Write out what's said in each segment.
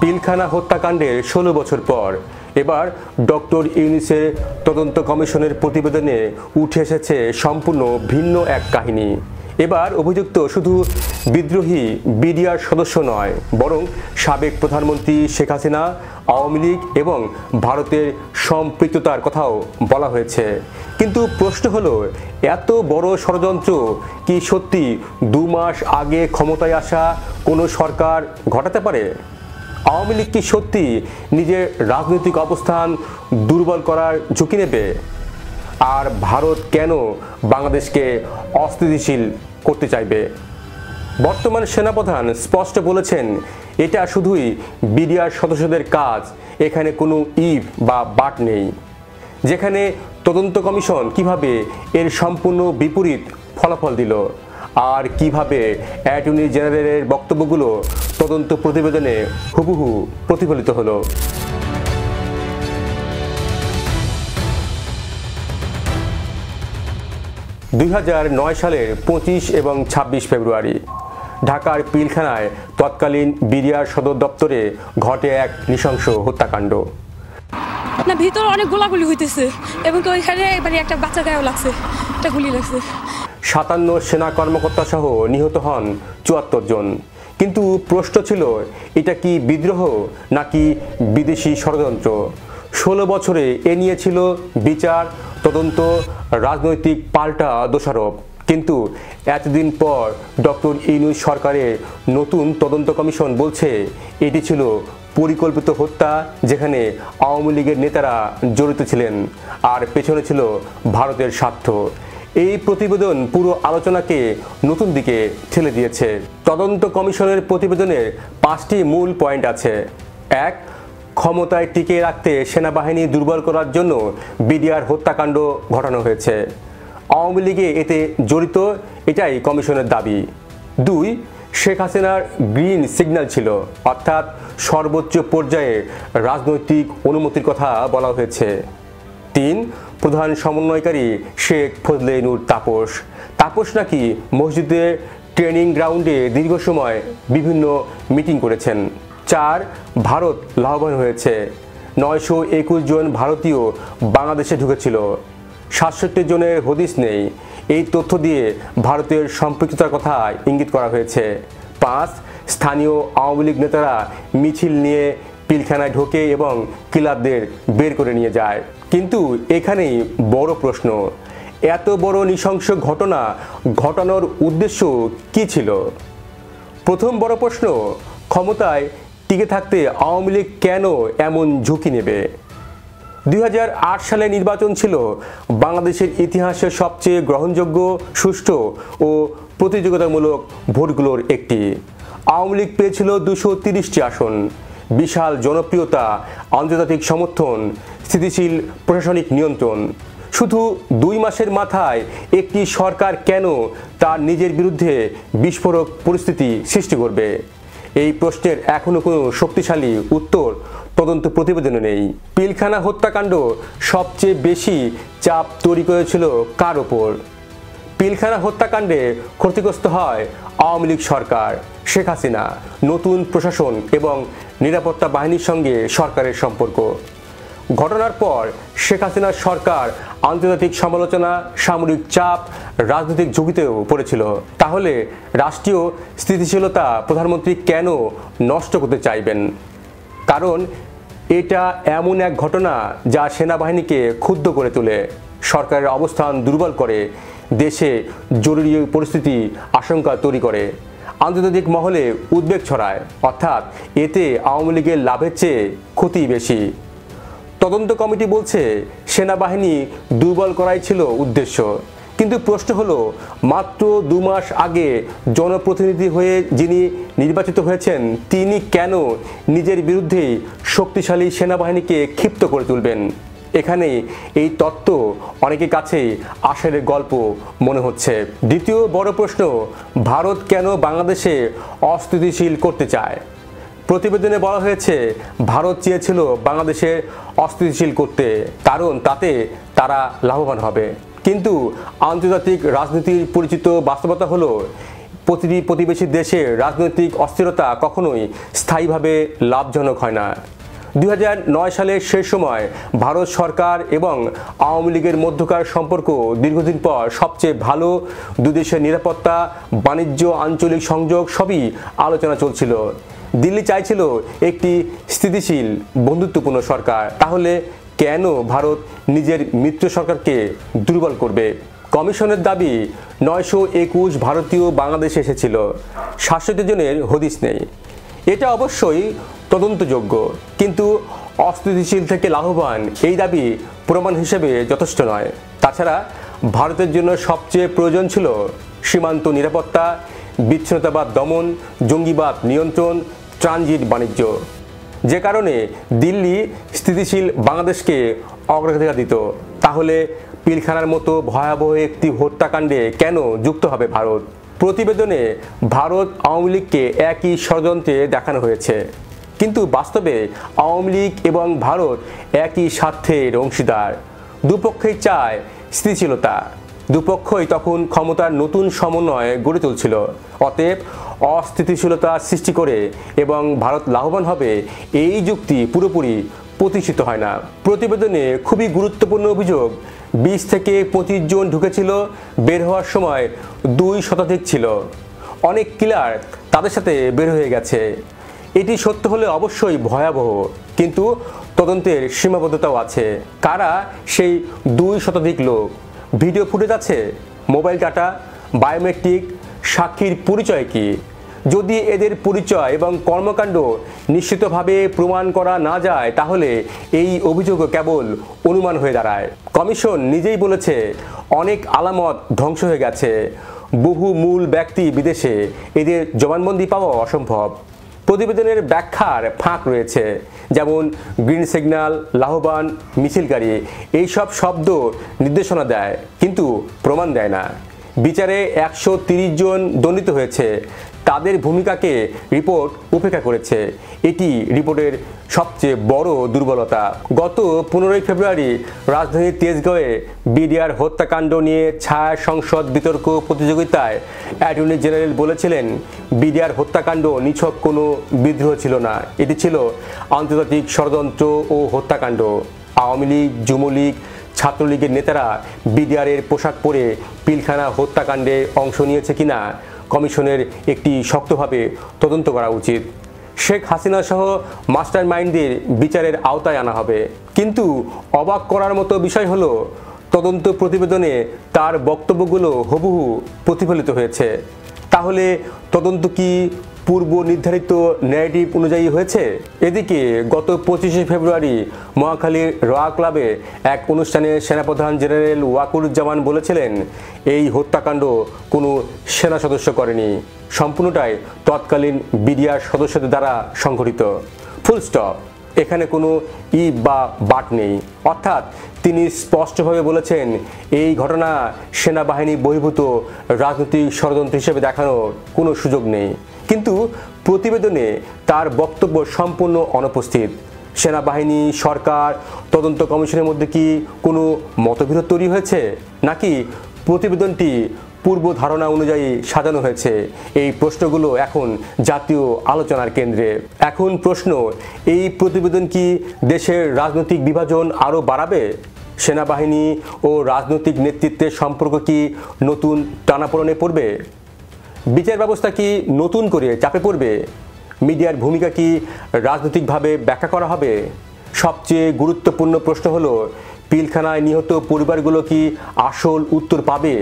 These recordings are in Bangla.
পিলখানা হত্যাকাণ্ডের 16 বছর পর এবার ডক্টর ইউনূসের তদন্ত কমিশনের প্রতিবেদনে উঠে এসেছে সম্পূর্ণ ভিন্ন এক কাহিনী। এবার অভিযুক্ত শুধু বিদ্রোহী বিডিআর সদস্য নয়, বরং সাবেক প্রধানমন্ত্রী শেখ হাসিনা, আওয়ামী লীগ এবং ভারতের সম্পৃক্ততার কথাও বলা হয়েছে। কিন্তু প্রশ্ন হলো, এত বড় ষড়যন্ত্র কি সত্যি 2 মাস আগে ক্ষমতায় আসা কোনো সরকার ঘটাতে পারে? আওয়ামী লীগ কি সত্যি নিজের রাজনৈতিক অবস্থান দুর্বল করার ঝুঁকি নেবে? আর ভারত কেন বাংলাদেশকে অস্থিতিশীল করতে চাইবে? বর্তমান সেনাপ্রধান স্পষ্ট বলেছেন, এটা শুধুই বিডিআর সদস্যদের কাজ, এখানে কোনো ইফ বা বাট নেই। যেখানে তদন্ত কমিশন কিভাবে এর সম্পূর্ণ বিপরীত ফলাফল দিল, আর কিভাবে অ্যাটর্নি জেনারেলের বক্তব্যগুলো তদন্ত প্রতিবেদনে হুবহু প্রতিফলিত হলো। 2009 সালের 25 এবং 26 ফেব্রুয়ারি ঢাকার পিলখানায় তৎকালীন বিডিআর সদর দপ্তরে ঘটে এক নৃশংস হত্যাকাণ্ড। না, ভিতরে অনেক গোলাগুলি হইতেছে এবং ওইখানে এবারে একটা বাচ্চা গায়েও লাগছে, একটা গুলি লাগছে। 57 সেনা কর্মকর্তা সহ নিহত হন 74 জন। কিন্তু প্রশ্ন ছিল, এটা কি বিদ্রোহ নাকি বিদেশি ষড়যন্ত্র? 16 বছরে এ নিয়ে ছিল বিচার, তদন্ত, রাজনৈতিক পাল্টা দোষারোপ। কিন্তু এতদিন পর ডক্টর ইউনূস সরকারের নতুন তদন্ত কমিশন বলছে এটি ছিল পরিকল্পিত হত্যা, যেখানে আওয়ামী লীগের নেতারা জড়িত ছিলেন আর পেছনে ছিল ভারতের স্বার্থ। এই প্রতিবেদন পুরো আলোচনাকে নতুন দিকে ঠেলে দিয়েছে। তদন্ত কমিশনের প্রতিবেদনের 5টি মূল পয়েন্ট আছে। 1. ক্ষমতায় টিকিয়ে রাখতে সেনাবাহিনী দুর্বল করার জন্য বিডিআর হত্যাকাণ্ড ঘটানো হয়েছে। আওয়ামী লীগে এতে জড়িত, এটাই কমিশনের দাবি। 2. শেখ হাসিনার গ্রিন সিগন্যাল ছিল, অর্থাৎ সর্বোচ্চ পর্যায়ে রাজনৈতিক অনুমতির কথা বলা হয়েছে। 3. প্রধান সমন্বয়কারী শেখ ফজলে নূর তাপস নাকি মসজিদে ট্রেনিং গ্রাউন্ডে দীর্ঘ সময় বিভিন্ন মিটিং করেছেন। 4. ভারত লাভবান হয়েছে, 921 জন ভারতীয় বাংলাদেশে ঢুকেছিল, 67 জনের হদিস নেই। এই তথ্য দিয়ে ভারতের সম্পৃক্ততার কথা ইঙ্গিত করা হয়েছে। 5. স্থানীয় আওয়ামী লীগ নেতারা মিছিল নিয়ে পিলখানায় ঢোকে এবং কিলারদের বের করে নিয়ে যায়। কিন্তু এখানেই বড় প্রশ্ন, এত বড় নৃশংস ঘটনা ঘটানোর উদ্দেশ্য কি ছিল? প্রথম বড় প্রশ্ন, ক্ষমতায় টিকে থাকতে আওয়ামী লীগ কেন এমন ঝুঁকি নেবে? 2008 সালে নির্বাচন ছিল বাংলাদেশের ইতিহাসের সবচেয়ে গ্রহণযোগ্য, সুষ্ঠু ও প্রতিযোগিতামূলক ভোটগুলোর একটি। আওয়ামী লীগ পেয়েছিল 230টি আসন, বিশাল জনপ্রিয়তা, আন্তর্জাতিক সমর্থন, স্থিতিশীল প্রশাসনিক নিয়ন্ত্রণ। শুধু 2 মাসের মাথায় একটি সরকার কেন তার নিজের বিরুদ্ধে বিস্ফোরক পরিস্থিতি সৃষ্টি করবে? এই প্রশ্নের এখনো কোনো শক্তিশালী উত্তর তদন্ত প্রতিবেদনে নেই। পিলখানা হত্যাকাণ্ড সবচেয়ে বেশি চাপ তৈরি করেছিল কার ওপর? পিলখানা হত্যাকাণ্ডে ক্ষতিগ্রস্ত হয় আওয়ামী লীগ সরকার, শেখ হাসিনা, নতুন প্রশাসন এবং নিরাপত্তা বাহিনীর সঙ্গে সরকারের সম্পর্ক। ঘটনার পর শেখ হাসিনার সরকার আন্তর্জাতিক সমালোচনা, সামরিক চাপ, রাজনৈতিক ঝুঁকিতেও পড়েছিল। তাহলে রাষ্ট্রীয় স্থিতিশীলতা প্রধানমন্ত্রী কেন নষ্ট করতে চাইবেন? কারণ এটা এমন এক ঘটনা যা সেনাবাহিনীকে ক্ষুব্ধ করে তোলে, সরকারের অবস্থান দুর্বল করে, দেশে জরুরি পরিস্থিতি আশঙ্কা তৈরি করে, আন্তর্জাতিক মহলে উদ্বেগ ছড়ায়। অর্থাৎ এতে আওয়ামী লীগের লাভের চেয়ে ক্ষতি বেশি। তদন্ত কমিটি বলছে সেনাবাহিনী দুর্বল করাই ছিল উদ্দেশ্য। কিন্তু প্রশ্ন হলো, মাত্র 2 মাস আগে জনপ্রতিনিধি হয়ে যিনি নির্বাচিত হয়েছেন, তিনি কেন নিজের বিরুদ্ধেই শক্তিশালী সেনাবাহিনীকে ক্ষিপ্ত করে তুলবেন? এখানে এই তত্ত্ব অনেকের কাছেই আশার গল্প মনে হচ্ছে। দ্বিতীয় বড় প্রশ্ন, ভারত কেন বাংলাদেশে অস্থিতিশীল করতে চায়? প্রতিবেদনে বলা হয়েছে ভারত চেয়েছিল বাংলাদেশে অস্থিতিশীল করতে, কারণ তাতে তারা লাভবান হবে। কিন্তু আন্তর্জাতিক রাজনীতির পরিচিত বাস্তবতা হলো প্রতিটি প্রতিবেশী দেশের রাজনৈতিক অস্থিরতা কখনোই স্থায়ীভাবে লাভজনক হয় না। 2009 সালের শেষ সময় ভারত সরকার এবং আওয়ামী লীগের মধ্যকার সম্পর্ক দীর্ঘদিন পর সবচেয়ে ভালো, দুদেশের নিরাপত্তা, বাণিজ্য, আঞ্চলিক সংযোগ সবই আলোচনা চলছিল। দিল্লি চাইছিল একটি স্থিতিশীল বন্ধুত্বপূর্ণ সরকার। তাহলে কেন ভারত নিজের মিত্র সরকারকে দুর্বল করবে? কমিশনের দাবি 921 ভারতীয় বাংলাদেশে এসেছিল, 67 জনের হদিস নেই। এটা অবশ্যই তদন্তযোগ্য, কিন্তু অস্থিতিশীল থেকে লাভবান এই দাবি প্রমাণ হিসেবে যথেষ্ট নয়। তাছাড়া ভারতের জন্য সবচেয়ে প্রয়োজন ছিল সীমান্ত নিরাপত্তা, বিচ্ছিন্নতাবাদ দমন, জঙ্গিবাদ নিয়ন্ত্রণ, ট্রানজিট বাণিজ্য। যে কারণে দিল্লি স্থিতিশীল বাংলাদেশকে অগ্রাধিকার দিত। তাহলে পিলখানার মতো ভয়াবহ একটি হত্যাকাণ্ডে কেন যুক্ত হবে ভারত? প্রতিবেদনে ভারত আওয়ামী লীগকে একই ষড়যন্ত্রে দেখানো হয়েছে, কিন্তু বাস্তবে আওয়ামী লীগ এবং ভারত একই স্বার্থের অংশীদার। দুপক্ষই চায় স্থিতিশীলতা, দুপক্ষই তখন ক্ষমতার নতুন সমন্বয় গড়ে তুলছিল। অতএব অস্থিতিশীলতা সৃষ্টি করে এবং ভারত লাভবান হবে এই যুক্তি পুরোপুরি প্রতিষ্ঠিত হয় না। প্রতিবেদনে খুবই গুরুত্বপূর্ণ অভিযোগ, 20 থেকে 25 জন ঢুকেছিল, বের হওয়ার সময় 2 শতাধিক ছিল। অনেক কিলার তাদের সাথে বের হয়ে গেছে। এটি সত্য হলে অবশ্যই ভয়াবহ, কিন্তু তদন্তের সীমাবদ্ধতাও আছে। কারা সেই 2 শতাধিক লোক? ভিডিও ফুটেজ আছে, মোবাইল ডাটা, বায়োমেট্রিক, সাক্ষীর পরিচয় কি? যদি এদের পরিচয় এবং কর্মকাণ্ড নিশ্চিতভাবে প্রমাণ করা না যায়, তাহলে এই অভিযোগও কেবল অনুমান হয়ে দাঁড়ায়। কমিশন নিজেই বলেছে অনেক আলামত ধ্বংস হয়ে গেছে, বহু মূল ব্যক্তি বিদেশে, এদের জবানবন্দি পাওয়া অসম্ভব। প্রতিবেদনের ব্যাখ্যার ফাঁক রয়েছে, যেমন গ্রিন সিগন্যাল, লাভবান, মিছিলকারী, এইসব শব্দ নির্দেশনা দেয় কিন্তু প্রমাণ দেয় না। বিচারে 130 জন দণ্ডিত হয়েছে, তাদের ভূমিকাকে রিপোর্ট উপেক্ষা করেছে। এটি রিপোর্টের সবচেয়ে বড় দুর্বলতা। গত 15 ফেব্রুয়ারি রাজধানীর তেজগাঁওয়ে বিডিআর হত্যাকাণ্ড নিয়ে ছায়া সংসদ বিতর্ক প্রতিযোগিতায় অ্যাটর্নি জেনারেল বলেছিলেন, বিডিআর হত্যাকাণ্ড নিছক কোনো বিদ্রোহ ছিল না, এটি ছিল আন্তর্জাতিক ষড়যন্ত্র ও হত্যাকাণ্ড। আওয়ামী লীগ, যুবলীগ, ছাত্রলীগের নেতারা বিডিআরের পোশাক পরে পিলখানা হত্যাকাণ্ডে অংশ নিয়েছে কিনা কমিশনের একটি শক্তভাবে তদন্ত করা উচিত। শেখ হাসিনা সহ মাস্টার মাইন্ডদের বিচারের আওতায় আনা হবে। কিন্তু অবাক করার মতো বিষয় হলো, তদন্ত প্রতিবেদনে তার বক্তব্যগুলো হুবহু প্রতিফলিত হয়েছে। তাহলে তদন্ত কি পূর্ব নির্ধারিত ন্যারেটিভ অনুযায়ী হয়েছে? এদিকে গত 25 ফেব্রুয়ারি মহাখালীর রয়া ক্লাবে এক অনুষ্ঠানে সেনাপ্রধান জেনারেল ওয়াকুরুজ্জামান বলেছিলেন, এই হত্যাকাণ্ড কোনো সেনা সদস্য করেনি, সম্পূর্ণটাই তৎকালীন বিডিআর সদস্যদের দ্বারা সংঘটিত। Full stop. এখানে কোনো ই বা বাট নেই। অর্থাৎ তিনি স্পষ্টভাবে বলেছেন, এই ঘটনা সেনাবাহিনী বহির্ভূত রাজনৈতিক ষড়যন্ত্র হিসেবে দেখানোর কোনো সুযোগ নেই। কিন্তু প্রতিবেদনে তার বক্তব্য সম্পূর্ণ অনুপস্থিত। সেনাবাহিনী, সরকার, তদন্ত কমিশনের মধ্যে কি কোনো মতবিরোধ তৈরি হয়েছে, নাকি প্রতিবেদনটি পূর্ব ধারণা অনুযায়ী সাজানো হয়েছে? এই প্রশ্নগুলো এখন জাতীয় আলোচনার কেন্দ্রে। এখন প্রশ্ন, এই প্রতিবেদন কি দেশের রাজনৈতিক বিভাজন আরও বাড়াবে? সেনাবাহিনী ও রাজনৈতিক নেতৃত্বের সম্পর্ক কি নতুন টানাপোড়েনে পড়বে? বিচার ব্যবস্থা কি নতুন করে চাপে পড়বে? মিডিয়ার ভূমিকা কি রাজনৈতিকভাবে ব্যাখ্যা করা হবে? সবচেয়ে গুরুত্বপূর্ণ প্রশ্ন হলো, পিলখানায় নিহত পরিবারগুলো কি আসল উত্তর পাবে?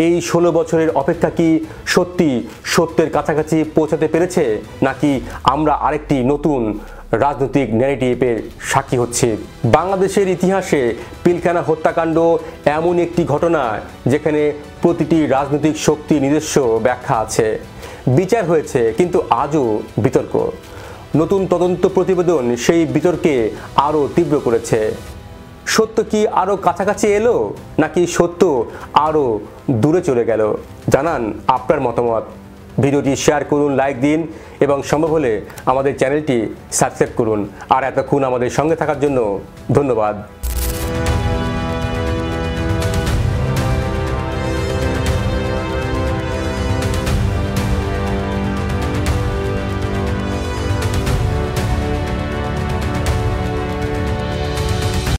এই 16 বছরের অপেক্ষা কি সত্যি সত্যের কাছাকাছি পৌঁছাতে পেরেছে, নাকি আমরা আরেকটি নতুন রাজনৈতিক ন্যারেটিভের সাক্ষী হচ্ছে? বাংলাদেশের ইতিহাসে পিলখানা হত্যাকাণ্ড এমন একটি ঘটনা যেখানে প্রতিটি রাজনৈতিক শক্তির নিজস্ব ব্যাখ্যা আছে। বিচার হয়েছে, কিন্তু আজও বিতর্ক। নতুন তদন্ত প্রতিবেদন সেই বিতর্কে আরও তীব্র করেছে। সত্য কি আরও কাছাকাছি এলো, নাকি সত্য আরও দূরে চলে গেল? জানান আপনার মতামত। ভিডিওটি শেয়ার করুন, লাইক দিন এবং সম্ভব হলে আমাদের চ্যানেলটি সাবস্ক্রাইব করুন। আর এতক্ষণ আমাদের সঙ্গে থাকার জন্য ধন্যবাদ।